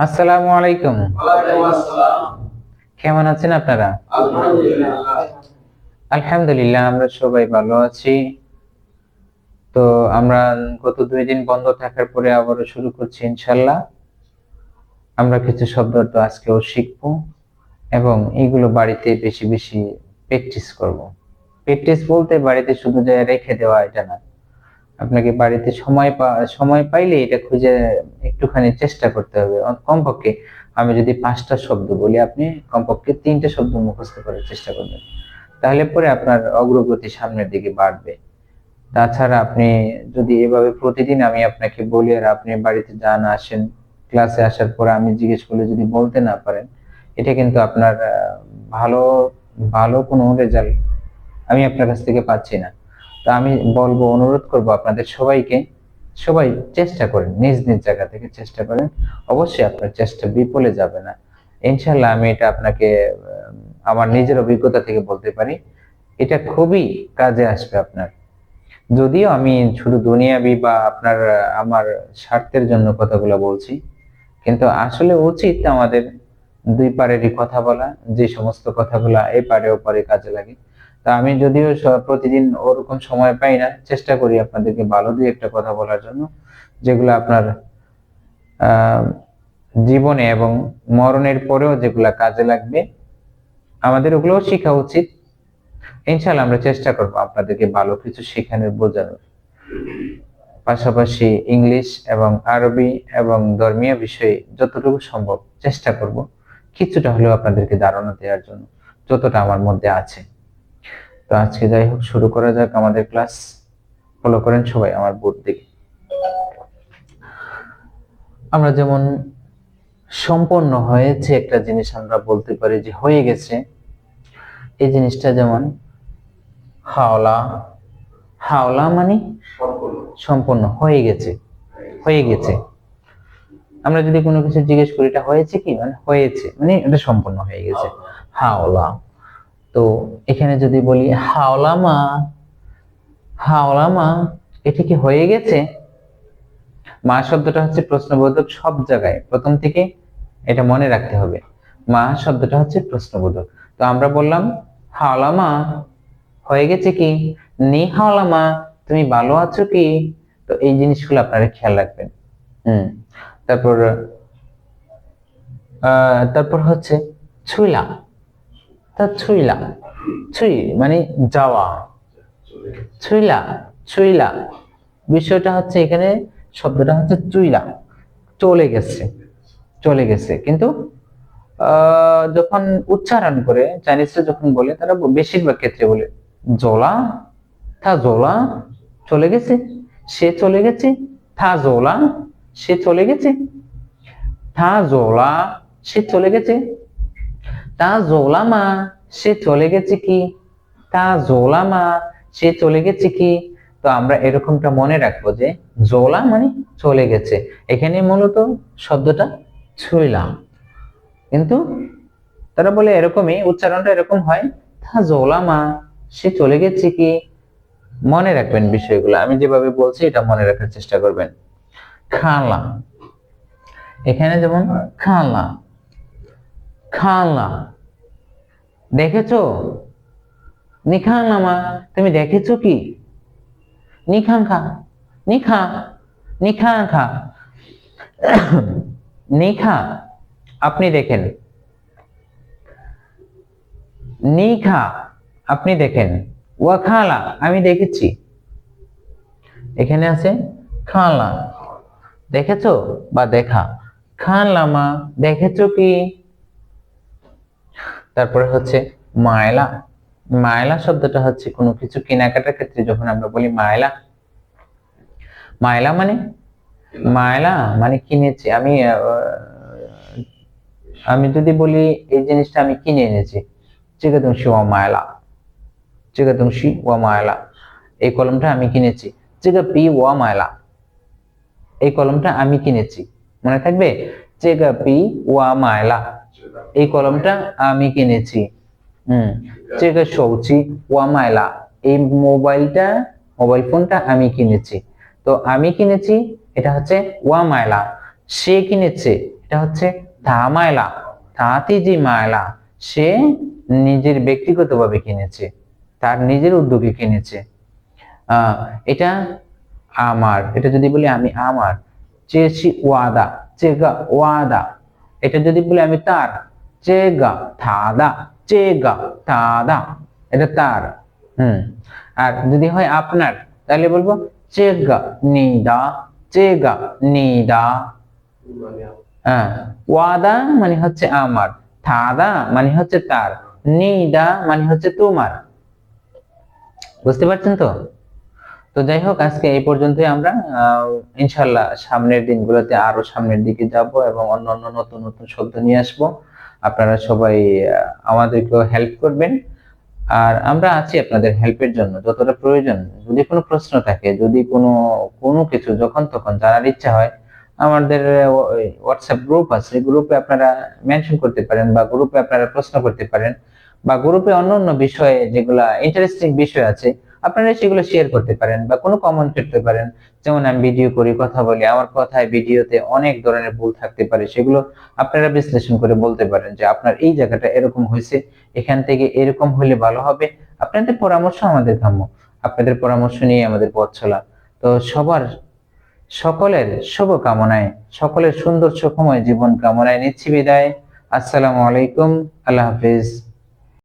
আসসালামু আলাইকুম। ওয়ালাইকুম আসসালাম। কেমন আছেন আপনারা? আলহামদুলিল্লাহ। আলহামদুলিল্লাহ, আমরা সবাই ভালো আছি। তো আমরা গত ২ দিন বন্ধ থাকার পরে আবারও শুরু করছি ইনশাআল্লাহ। আমরা কিছু শব্দ তো আজকেও শিখবো এবং এগুলো বাড়িতে বেশি, বেশি প্র্যাকটিস করব। প্র্যাকটিস বলতে বাড়িতে শুধু যে রেখে দেওয়া এটা না। আপনাকে বাড়িতে সময় পাইলে এটা খুঁজে একটুখানি চেষ্টা করতে হবে। কমপক্ষে আমি যদি ৫ টা শব্দ বলি, আপনি কমপক্ষে ৩ টে শব্দ মুখস্থ করার চেষ্টা করবেন। তাহলে পরে আপনার অগ্রগতি সামনের দিকে বাড়বে। তাছাড়া আপনি যদি এভাবে প্রতিদিন আমি আপনাকে বলি আর আপনি বাড়িতে যান, আসেন, ক্লাসে আসার পরে আমি জিজ্ঞেস করলে যদি বলতে না পারেন, এটা কিন্তু আপনার ভালো ভালো কোনো রেজাল্ট আমি আপনার কাছ থেকে পাচ্ছি না। তো আমি বলবো, অনুরোধ করব আপনাদের সবাইকে, সবাই চেষ্টা করেন, নিজ নিজ জায়গা থেকে চেষ্টা করেন। অবশ্যই আপনার চেষ্টা বিফলে যাবে না। ইনশাআল্লাহ আমি এটা আপনাকে আমার নিজের অভিজ্ঞতা থেকে বলতে পারি। এটা খুবই কাজে আসবে আপনার। যদিও আমি শুধু দুনিয়াবি বা আপনার আমার স্বার্থের জন্য কথাগুলো বলছি, কিন্তু আসলে উচিত আমাদের ২ পারেরই কথা বলা, যে সমস্ত কথাগুলা এপারে ওপারে কাজে লাগে। তা আমি যদিও প্রতিদিন ওরকম সময় পাই না, চেষ্টা করি আপনাদেরকে ভালো ২-১ টা কথা বলার জন্য, যেগুলো আপনার আ জীবনে এবং মরণের পরেও যেগুলা কাজে লাগবে, আমাদের ওগুলোও শিখা উচিত। ইনশাআল্লাহ আমরা চেষ্টা করব আপনাদেরকে ভালো কিছু শেখানোর, বোঝানোর। পাশাপাশি ইংলিশ এবং আরবি এবং ধর্মীয় বিষয়ে যতটুকু সম্ভব চেষ্টা করব কিছুটা হলেও আপনাদেরকে ধারণা দেওয়ার জন্য, যতটা আমার মধ্যে আছে। তো আজকে যাই হোক, শুরু করা যাক আমাদের ক্লাস। ফলো করেন সবাই আমার বোর্ড দেখে। আমরা যেমন সম্পন্ন হয়েছে একটা জিনিস আমরা বলতে পারি যে হয়ে গেছে, এই জিনিসটা যেমন হাওলা। হাওলা মানে সম্পন্ন হয়ে গেছে, হয়ে গেছে। আমরা যদি কোনো কিছু জিজ্ঞেস করি এটা হয়েছে কি, মানে হয়েছে মানে এটা সম্পূর্ণ হয়ে গেছে, হাওলা। তো এখানে যদি বলি হাওলা মা, হাওলা মা, এটা কি হয়ে গেছে? মা শব্দটা হচ্ছে প্রশ্নবোধক সব জায়গায়, প্রথম থেকে এটা মনে রাখতে হবে। মা শব্দটা হচ্ছে প্রশ্নবোধক। তো আমরা বললাম হাওলা মা, হয়ে গেছে কি? নি হাওলা মা, তুমি ভালো আছো কি? তো এই জিনিসগুলো আপনারা খেয়াল রাখবেন। তারপর তারপর হচ্ছে ছুইলা। তা ছুইলা, ছুই মানে যাওয়া, ছুইলা, ছুইলা। বিষয়টা হচ্ছে এখানে শব্দটা হচ্ছে চুইলা, চলে গেছে, চলে গেছে। কিন্তু যখন উচ্চারণ করে চাইনিজরা যখন বলে, তারা বেশিরভাগ ক্ষেত্রে বলে জোলা, থা জোলা, চলে গেছে, সে চলে গেছে, থা জোলা, সে চলে গেছে, থা জোলা, সে চলে গেছে, তা জোলা মা, সে চলে গেছে কি, তা জোলা মা, সে চলে গেছে কি। তো আমরা এরকমটা মনে রাখবো যে জোলা মানে চলে গেছে, এখানে মূলত শব্দটা ছুইলাম। কিন্তু তারা বলে এরকমই, উচ্চারণটা এরকম হয়, তা জোলা মা, সে চলে গেছে কি। মনে রাখবেন বিষয়গুলো, আমি যেভাবে বলছি এটা মনে রাখার চেষ্টা করবেন। খালা, এখানে যেমন খালা, খালা, দেখেছো? নিখালামা, তুমি দেখেছো কি? নিখাঙ্খা, নিখা, নিখাঙ্খা, নিখা, আপনি দেখেন। নিখা, আপনি দেখেন। ওয়াখালা, আমি দেখেছি। এখানে আছে খালা, দেখেছো বা দেখা। খালামা, দেখেছো কি? তারপরে হচ্ছে মায়লা। মায়লা শব্দটা হচ্ছে কোনো কিছু কেনাকাটার ক্ষেত্রে যখন আমরা বলি মায়লা, মায়লা মানে, মায়লা মানে কিনেছি আমি। আমি যদি বলি এই জিনিসটা আমি কিনে এনেছি, চিকাদংশি ওয়া মায়লা, চিকাদংশি ওয়া মায়লা, এই কলমটা আমি কিনেছি। চিকা পি ওয়া মায়লা, এই কলমটা আমি কিনেছি, মনে থাকবে? চিকা পি ওয়া মায়লা, এই কলমটা আমি কিনেছি। চিকা শৌচি ওয়া মায়লা, এই মোবাইলটা, মোবাইল ফোনটা আমি কিনেছি। তো আমি কিনেছি এটা হচ্ছে ওয়া মায়লা, সে কিনেছে এটা এটা হচ্ছে তা মায়লা, তাঁতি যে মায়লা, সে নিজের ব্যক্তিগতভাবে কিনেছে, তার নিজের উদ্যোগে কিনেছে। আহ এটা আমার, এটা যদি বলি আমি আমার, চেয়েছি ওয়াদা, চেগা ওয়াদা। এটা যদি বলি আমি তার, চেগা থাদা, চেগা থাদা, এটা তার। আর যদি হয় আপনার, তাহলে বলবো চেগা নিদা, চেগা নিদা। হ্যাঁ, ওয়াদা মানে হচ্ছে আমার, থাদা মানে হচ্ছে তার, নিদা মানে হচ্ছে তোমার। বুঝতে পারছেন তো? তো যাই হোক, আজকে এই পর্যন্তই। আমরা ইনশাল্লাহ সামনের দিনগুলোতে আরো সামনের দিকে যাব এবং অন্যান্য নতুন নতুন শব্দ নিয়ে আসব। আপনারা সবাই আমাদেরকেও হেল্প করবেন, আর আমরা আছি আপনাদের হেল্পের জন্য যতটা প্রয়োজন। যদি কোনো প্রশ্ন থাকে, যদি কোনো কোনো কিছু যখন তখন জানার ইচ্ছা হয়, আমাদের হোয়াটসঅ্যাপ গ্রুপ আছে, গ্রুপে আপনারা মেনশন করতে পারেন, বা গ্রুপে আপনারা প্রশ্ন করতে পারেন, বা গ্রুপে অন্যান্য বিষয়ে যেগুলা ইন্টারেস্টিং বিষয় আছে আপনারা সেগুলো শেয়ার করতে পারেন, বা কোনো কমেন্ট করতে পারেন। যেমন আমি ভিডিও করি, কথা বলি, আমার কথায় ভিডিওতে অনেক ধরনের ভুল থাকতে পারে, সেগুলো আপনারা বিশ্লেষণ করে বলতে পারেন যে আপনার এই জায়গাটা এরকম হয়েছে, এখান থেকে এরকম হলে ভালো হবে। আপনাদের পরামর্শ আমাদের কাম্য, আপনাদের পরামর্শ নিয়ে আমাদের পথ চলা। তো সকলের শুভ কামনায়, সকলের সুন্দর সুখময় জীবন কামনায় নিচ্ছি বিদায়। আসসালামু আলাইকুম, আল্লাহ হাফিজ।